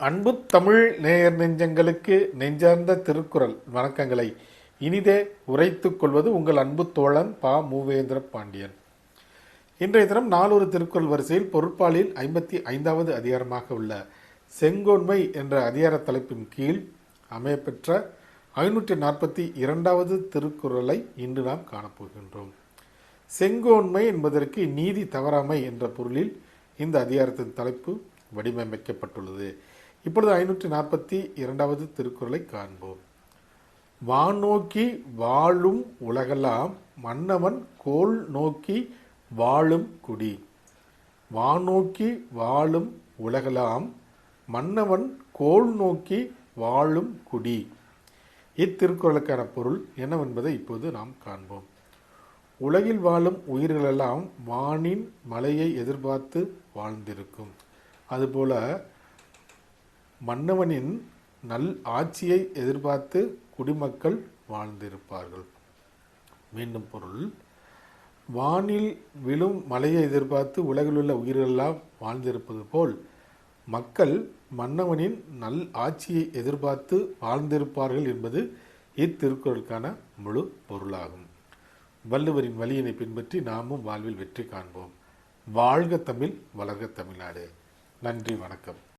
அன்பு தமிழ் நேயர் நெஞ்சங்களுக்கு நெஞ்சார்ந்த திருக்குறள் வணக்கங்களை இனிதே உரைத்துக் கொள்வது உங்கள் அன்பு தோழன் பா மூவேந்திர பாண்டியன். இன்றைய தினம் நாளொரு திருக்குறள் வரிசையில் பொருட்பாலில் 55வது அதிகாரமாக உள்ள செங்கோன்மை என்ற அதிகார தலைப்பின் கீழ் அமையப்பெற்ற 542வது திருக்குறளை இன்று நாம் காணப்போகின்றோம். செங்கோன்மை என்பதற்கு நீதி தவறாமை என்ற பொருளில் இந்த அதிகாரத்தின் தலைப்பு வடிவமைக்கப்பட்டுள்ளது. இப்பொழுது 542வது திருக்குறளை காண்போம். வானோக்கி வாழும் உலகெல்லாம் மன்னவன் கோல் நோக்கி வாழும் குடி. வானோக்கி வாழும் உலகெல்லாம் மன்னவன் கோல் நோக்கி வாழும் குடி. இத்திருக்குறளுக்கான பொருள் என்னவென்பதை இப்போது நாம் காண்போம். உலகில் வாழும் உயிர்களெல்லாம் வானின் மழையை எதிர்பார்த்து வாழ்ந்திருக்கும். அதுபோல மன்னவனின் நல் ஆட்சியை எதிர்பார்த்து குடிமக்கள் வாழ்ந்திருப்பார்கள். மீண்டும் பொருள், வானில் விழும் மழையை எதிர்பார்த்து உலகில் உள்ள உயிர்களெல்லாம் வாழ்ந்திருப்பது போல் மக்கள் மன்னவனின் நல் ஆட்சியை எதிர்பார்த்து வாழ்ந்திருப்பார்கள் என்பது இத்திருக்குறளுக்கான முழு பொருளாகும். வள்ளுவரின் வழியினை பின்பற்றி நாமும் வாழ்வில் வெற்றி காண்போம். வாழ்க தமிழ், வளர்க தமிழ்நாடு. நன்றி, வணக்கம்.